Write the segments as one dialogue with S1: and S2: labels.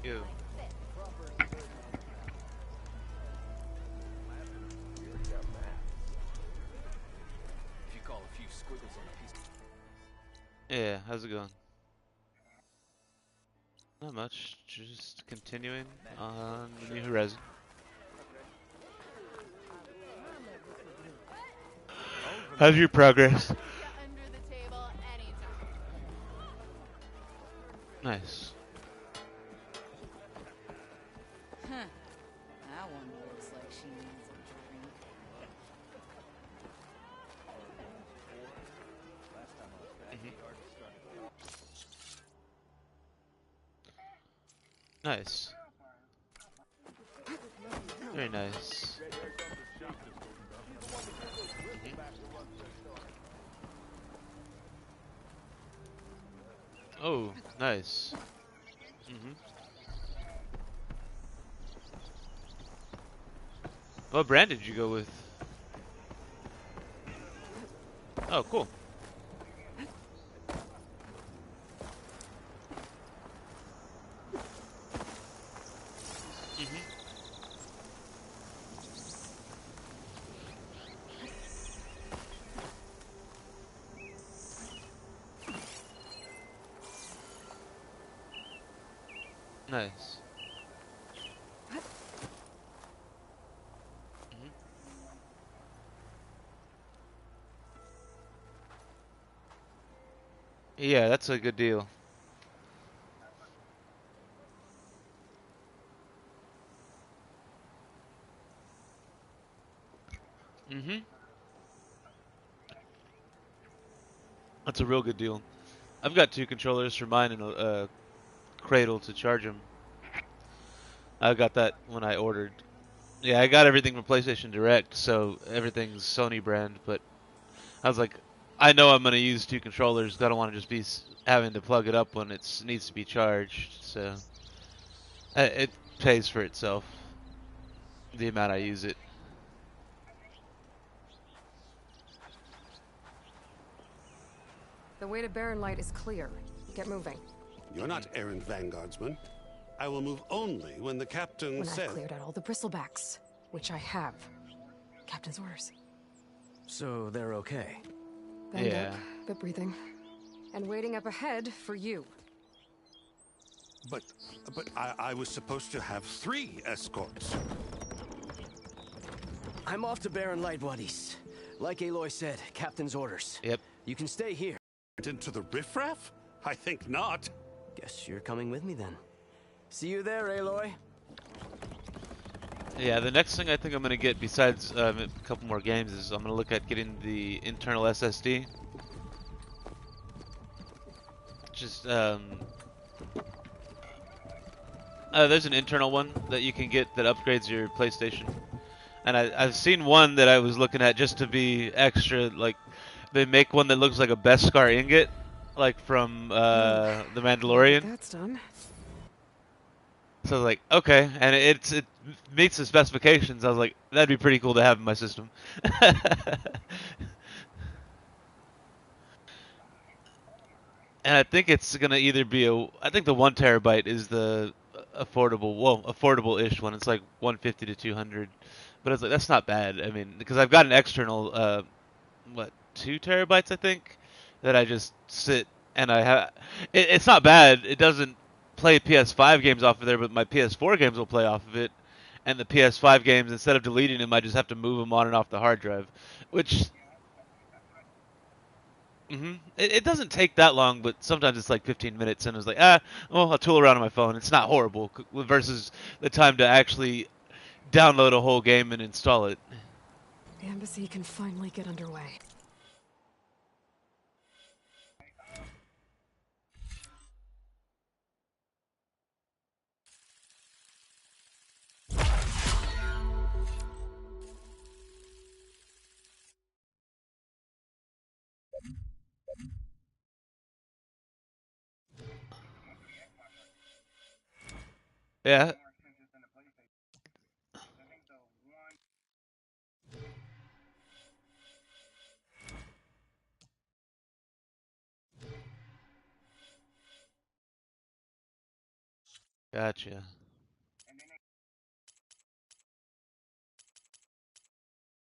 S1: Ew.
S2: If you call a few squiggles on a piece.
S1: Yeah, how's it going? Not much. Just continuing on the New Horizon. How's your progress? Nice.
S3: Huh. That one looks like she needs a drink.
S1: Nice. Very nice. Oh, nice. hmm What brand did you go with? Oh, cool. hmm Nice. hmm Yeah, that's a good deal. hmm That's a real good deal. I've got two controllers for mine and a cradle to charge them. I got that when I ordered. Yeah, I got everything from PlayStation Direct, so everything's Sony brand. But I was like, I know I'm gonna use two controllers. 'Cause I don't want to just be having to plug it up when it needs to be charged. So it pays for itself, the amount I use it.
S4: The way to Barren Light is clear. Get moving.
S5: You're not errant vanguardsman. I will move only when the captain
S4: When
S5: says.
S4: I've cleared out all the bristlebacks, which I have. Captain's orders.
S2: So they're okay.
S4: Bend
S1: Yeah.
S4: up, but breathing. And waiting up ahead for you.
S5: But I was supposed to have 3 escorts.
S2: I'm off to Barren Light, Wadis. Like Aloy said, captain's orders.
S1: Yep.
S2: You can stay here.
S5: Into the riffraff? I think not.
S2: Guess you're coming with me then. See you there, Aloy.
S1: Yeah, the next thing I think I'm gonna get, besides a couple more games, is I'm gonna look at getting the internal SSD. Just there's an internal one that you can get that upgrades your PlayStation, and I've seen one that I was looking at just to be extra. Like, they make one that looks like a Beskar ingot, like from The Mandalorian.
S4: That's done.
S1: So I was like, okay, and it meets the specifications. I was like, that'd be pretty cool to have in my system. And I think it's gonna either be I think the 1 terabyte is the affordable, well, affordable-ish one. It's like 150 to 200, but it's like that's not bad. I mean, because I've got an external, what, 2 terabytes I think, that I just sit and I have. It's not bad. It doesn't play PS5 games off of there, but my PS4 games will play off of it. And the PS5 games, instead of deleting them, I just have to move them on and off the hard drive, which it doesn't take that long, but sometimes it's like 15 minutes, and it's like, well, I'll tool around on my phone. It's not horrible versus the time to actually download a whole game and install it.
S4: The embassy can finally get underway.
S1: Yeah. Gotcha.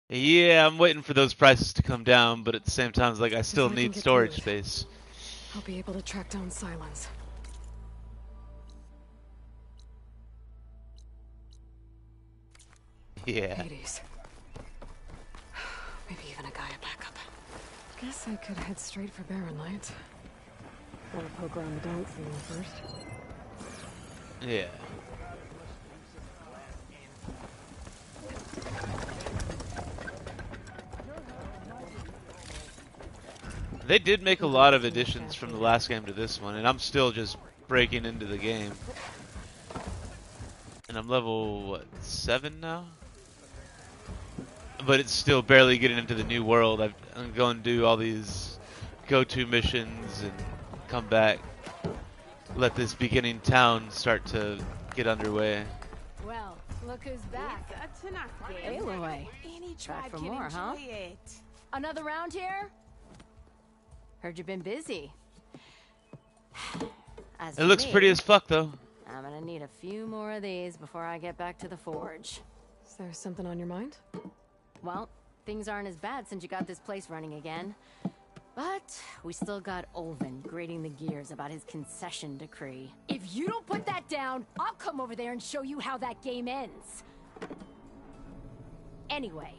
S1: Yeah, I'm waiting for those prices to come down, but at the same time, it's like I still
S4: If I can
S1: need
S4: get
S1: storage
S4: food,
S1: space.
S4: I'll be able to track down Silence.
S1: Yeah.
S4: Hades. Maybe even a Gaia backup. Guess I could head straight for Barren Light. Want to poke around the dance scene first.
S1: Yeah. They did make a lot of additions from the last game to this one, and I'm still just breaking into the game. And I'm level, what, 7 now? But it's still barely getting into the new world. I'm going to do all these go-to missions and come back. Let this beginning town start to get underway.
S3: Well, look who's back. Aloy. Back for more, huh? Another round here? Heard you've been busy. As
S1: It
S3: for
S1: looks
S3: me,
S1: pretty as fuck, though.
S3: I'm gonna need a few more of these before I get back to the forge.
S4: Is there something on your mind?
S3: Well, things aren't as bad since you got this place running again. But we still got Olvin grating the gears about his concession decree. If you don't put that down, I'll come over there and show you how that game ends. Anyway,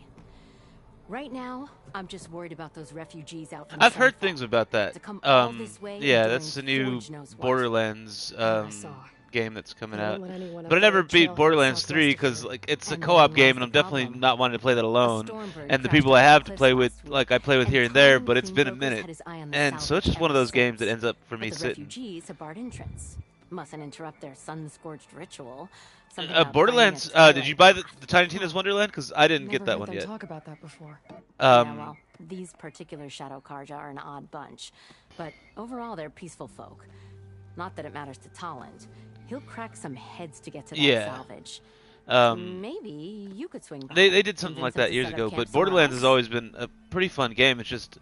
S3: right now, I'm just worried about those refugees out from
S1: I've heard
S3: Sunfall.
S1: things about that.
S3: To come all this way
S1: Yeah,
S3: and
S1: that's the
S3: doing
S1: new
S3: Forge knows what.
S1: Borderlands
S4: I saw.
S1: game that's coming
S4: They
S1: out.
S4: won't let anyone
S1: But I
S4: up there
S1: never beat
S4: trailhead
S1: Borderlands
S4: southwest
S1: 3
S4: of
S1: because
S4: here.
S1: like it's a
S3: And
S1: co-op
S3: therein
S1: game,
S3: lies
S1: and I'm
S3: the
S1: definitely
S3: problem.
S1: not wanting to play that alone.
S3: Stormbird
S1: And the
S3: crashed
S1: people I
S3: off the
S1: have to
S3: cliffs
S1: play with,
S3: last week,
S1: like I play with
S3: and
S1: here and there,
S3: Colin
S1: but it's been a
S3: Cleanbrokers
S1: minute.
S3: had his eye on the
S1: And so it's just
S3: salvage
S1: one of
S3: ever
S1: those games that
S3: since.
S1: ends up for me
S3: But the
S1: sitting.
S3: refugees have barred entrance. Mustn't interrupt their sun-scorched ritual. Something about
S1: Borderlands,
S3: finding a
S1: did you
S3: twilight
S1: buy the
S3: path.
S1: Tiny Tina's Wonderland? Because I didn't get
S4: Never
S1: that
S4: heard
S1: one
S4: them
S1: yet.
S4: talk about that before.
S3: Yeah, well, these particular Shadow Karja are an odd bunch. But overall, they're peaceful folk. Not that it matters to Tolland. He'll crack some heads to get to that
S1: Yeah.
S3: salvage.
S1: Um,
S3: Maybe you could swing by.
S1: They did something like
S3: convince him
S1: that
S3: to
S1: years
S3: set up
S1: ago,
S3: camp
S1: but
S3: somewhere
S1: Borderlands has
S3: else.
S1: always been a pretty fun game. It's just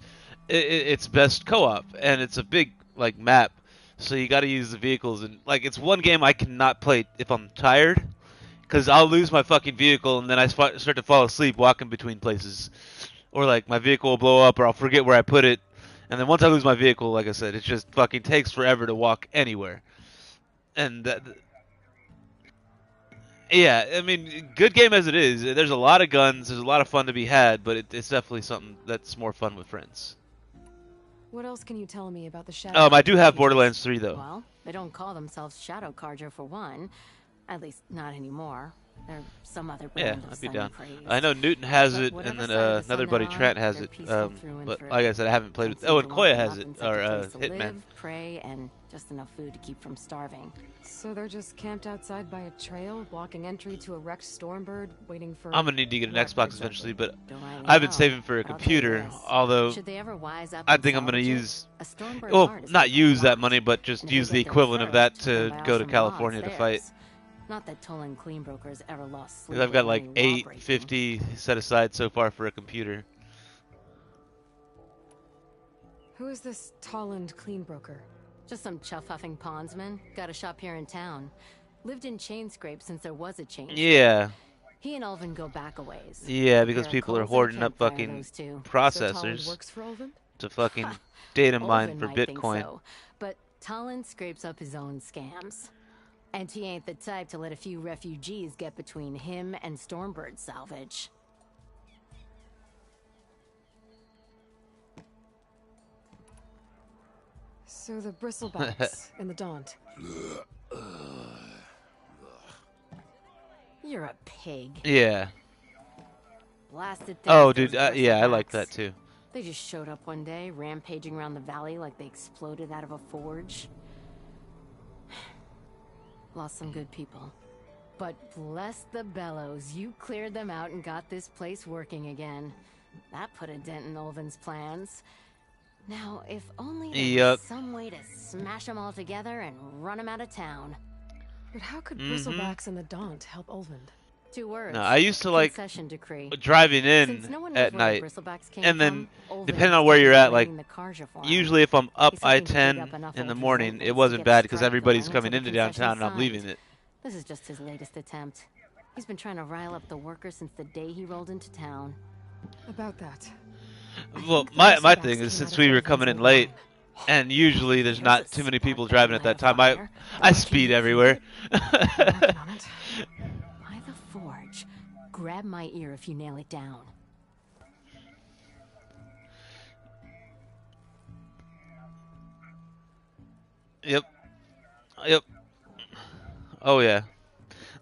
S1: it's best co-op, and it's a big like map, so you got to use the vehicles. And like it's one game I cannot play if I'm tired, because I'll lose my fucking vehicle, and then I start to fall asleep walking between places, or like my vehicle will blow up, or I'll forget where I put it, and then once I lose my vehicle, like I said, it just fucking takes forever to walk anywhere, and that. Yeah, I mean, good game as it is. There's a lot of guns. There's a lot of fun to be had, but it's definitely something that's more fun with friends.
S4: What else can you tell me about the Shadow?
S1: I do have
S4: refugees?
S1: Borderlands 3 though.
S3: Well, they don't call themselves Shadow Karja for one. At least not anymore. They're some other
S1: Yeah,
S3: brand of
S1: I'd be
S3: sun
S1: down.
S3: craze.
S1: I know Newton has
S3: But
S1: it,
S3: whatever
S1: and then
S3: side of the
S1: another
S3: sun
S1: buddy
S3: they're
S1: Trent
S3: on,
S1: has
S3: they're
S1: it.
S3: peaceful through and
S1: But
S3: through.
S1: like I said, I haven't played with.
S3: Don't
S1: Oh,
S3: seem
S1: and
S3: to
S1: Koya
S3: want
S1: has
S3: nothing
S1: it,
S3: except
S1: or
S3: a place to
S1: Hitman.
S3: live, pray, and just enough food to keep from starving.
S4: So they're just camped outside by a trail, blocking entry to a wrecked Stormbird, waiting for.
S1: I'm gonna need to get an
S4: what
S1: Xbox
S4: exactly?
S1: eventually, but
S3: Don't rightly
S1: I've been
S3: know.
S1: saving for a
S3: But I'll tell you
S1: computer.
S3: this.
S1: Although
S3: Should they ever wise up
S1: I
S3: and
S1: think I'm gonna
S3: salvage it,
S1: use.
S3: a Stormbird
S1: Well,
S3: heart is
S1: not
S3: worth a
S1: use that
S3: lot.
S1: money, but just
S3: And if
S1: use
S3: they
S1: the
S3: get there
S1: equivalent of that
S3: first, then
S1: to
S3: by
S1: go
S3: all
S1: to
S3: some
S1: California
S3: logs,
S1: to fight.
S3: theirs. Not that Tolan Cleanbrokers ever lost sleep.
S1: Because I've got
S3: over
S1: like
S3: any law breaking.
S1: 850 set aside so far for a computer.
S4: Who is this Tolland Cleanbroker?
S3: Just some chuff-huffing pondsman. Got a shop here in town. Lived in Chainscrape since there was a chain.
S1: Yeah,
S3: He and Ulvin go back a ways.
S1: yeah, because
S3: Pair of
S1: people are
S3: coals and a
S1: hoarding up
S3: campfire,
S1: fucking
S3: those two.
S4: So Tolland
S1: processors
S4: works for Olvin?
S1: to fucking data mine
S3: Ulvin
S1: for
S3: might think
S1: Bitcoin.
S3: so, but Talon scrapes up his own scams. And he ain't the type to let a few refugees get between him and Stormbird salvage.
S4: So the bristlebacks and the Daunt.
S3: You're a pig.
S1: Yeah.
S3: Blasted things,
S1: Oh,
S3: those
S1: dude, yeah, I like
S3: bristlebacks.
S1: that too.
S3: They just showed up one day, rampaging around the valley like they exploded out of a forge. Lost some good people. But bless the bellows, you cleared them out and got this place working again. That put a dent in Ulvin's plans. Now, if only there
S1: Yup.
S3: was some way to smash them all together and run them out of town.
S4: But how could
S1: Mhm.
S4: bristlebacks and the Daunt help Olvin?
S3: 2 words.
S1: No, I used to like
S3: concession decree.
S1: driving
S3: Since
S1: in
S3: no one knows
S1: at
S3: where the
S1: night,
S3: bristlebacks came
S1: and then
S3: from, Ulvin
S1: depending on
S3: was
S1: where you're at, like
S3: raiding the Karja for 'em.
S1: usually if I'm up
S3: He's hoping to dig
S1: I-10
S3: up enough
S1: in the
S3: old
S1: morning, it
S3: resentments to
S1: wasn't
S3: get a
S1: bad because
S3: strike
S1: everybody's
S3: going
S1: coming
S3: till the
S1: into downtown and I'm
S3: concession's
S1: leaving it.
S3: This is just his latest attempt. He's been trying to rile up the workers since the day he rolled into town.
S4: About that. I
S1: Well,
S4: think the
S1: my
S4: Razorbacks
S1: thing is,
S4: came out
S1: since
S4: of
S1: we were
S4: Olvin's
S1: coming in
S4: old
S1: late,
S4: mine.
S1: and usually there's
S3: There's a
S1: not too many people
S3: spark that
S1: driving
S3: can
S1: at
S3: light
S1: that
S3: a
S1: time.
S3: fire.
S1: I
S4: Can
S1: speed
S4: you
S1: everywhere.
S4: prove it? I'm working on it.
S3: By the forge. Grab my ear if you nail it down.
S1: Yep. Yep. Oh yeah.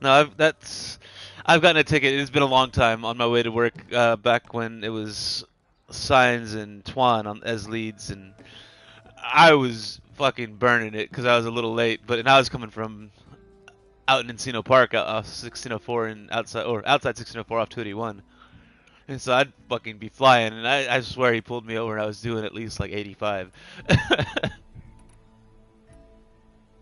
S1: No, I've gotten a ticket. It's been a long time on my way to work. Back when it was Signs and Twan as leads, and I was fucking burning it because I was a little late. But and I was coming from out in Encino Park, off 1604 and outside 1604 off 281. And so I'd fucking be flying, and I swear he pulled me over, and I was doing at least like 85.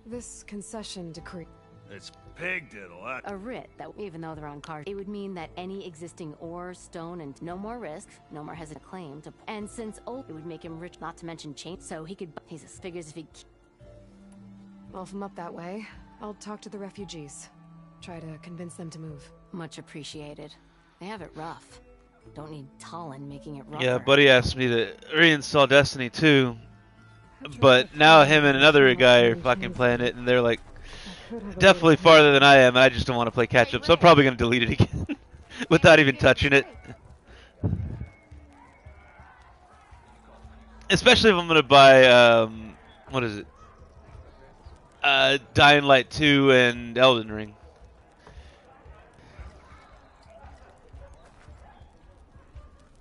S4: This concession decree.
S5: It's pig diddle.
S3: A writ that, even though they're on cars, it would mean that any existing ore, stone, and no more risk, no more has a claim to. And since it would make him rich, not to mention chain, so he could. He figures if he.
S4: Well, if I'm up that way, I'll talk to the refugees. Try to convince them to move.
S3: Much appreciated. They have it rough. Don't need Talon making it rougher.
S1: Yeah, buddy asked me to reinstall Destiny 2, but now him and another guy are fucking playing it, and they're like definitely farther than I am, and I just don't want to play catch up, so I'm probably gonna delete it again without even touching it. Especially if I'm gonna buy what is it? Dying Light 2 and Elden Ring.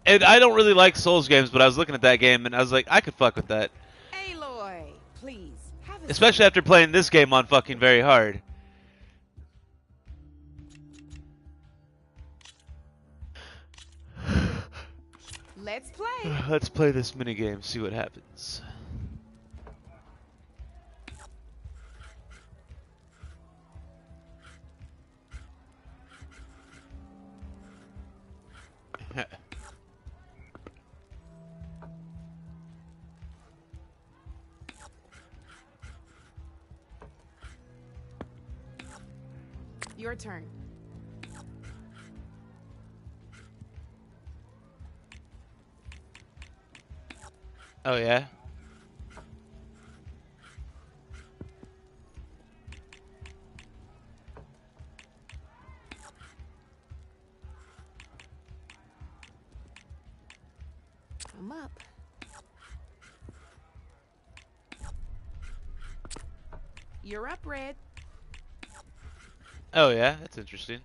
S1: And I don't really like Souls games, but I was looking at that game and I was like, I could fuck with that.
S6: Aloy, please. Have a
S1: Especially after playing this game on fucking very hard.
S6: Let's play.
S1: Let's play this minigame, see what happens.
S6: Your turn.
S1: Oh yeah?
S6: I'm up. You're up, Red.
S1: Oh yeah, that's interesting.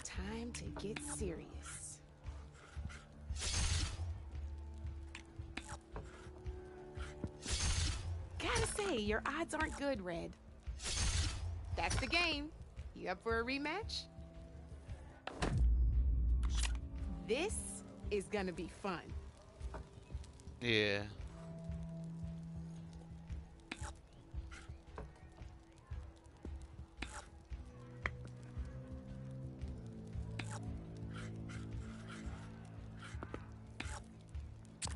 S6: Time to get serious. Gotta say, your odds aren't good, Red. That's the game. You up for a rematch? This is gonna be fun.
S1: Yeah.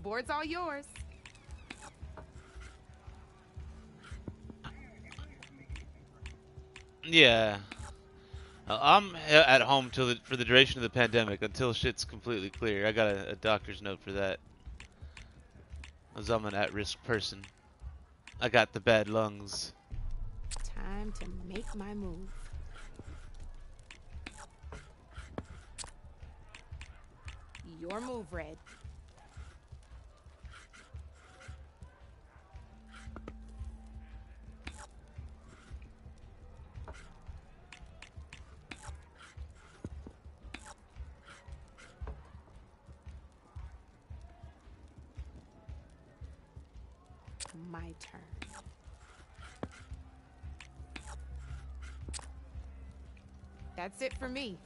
S6: Board's all yours.
S1: Yeah. I'm at home for the duration of the pandemic until shit's completely clear. I got a doctor's note for that. As I'm an at-risk person. I got the bad lungs.
S6: Time to make my move. Your move, Red. My turn. That's it for me.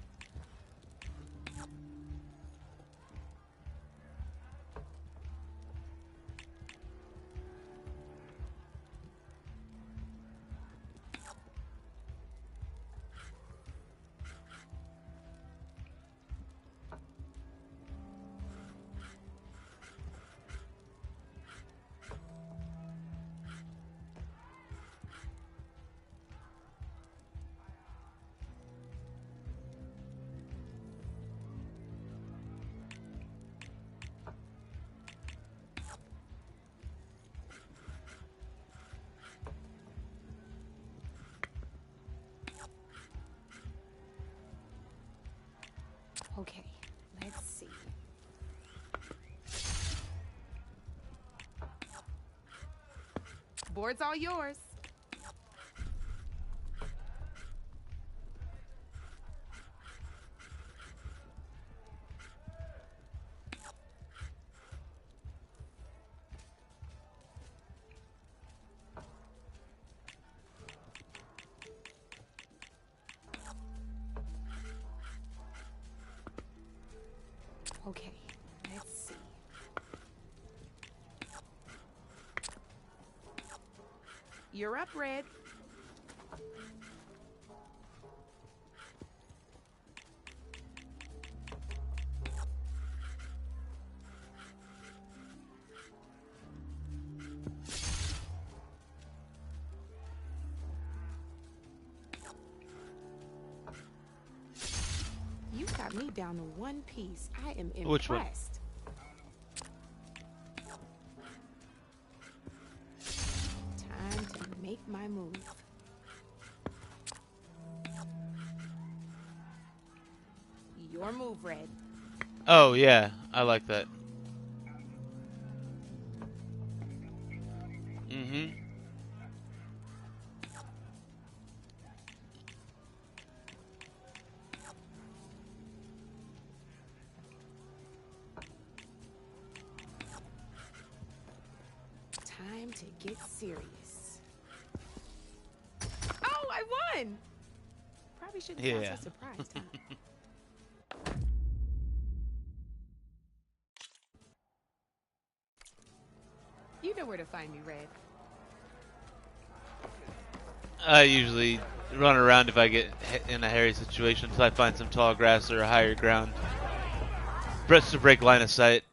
S6: Okay, let's see. Board's all yours. Okay, let's see. You're up, Red. You got me down to one piece. I am impressed.
S1: Which one?
S6: Time to make my move. Your move, Red.
S1: Oh yeah, I like that. Mm-hmm.
S6: Time to get serious. Oh, I won! Probably shouldn't sound
S1: Yeah.
S6: so surprised, huh? You know where to find me, Red.
S1: I usually run around if I get in a hairy situation until I find some tall grass or a higher ground. Press to break line of sight.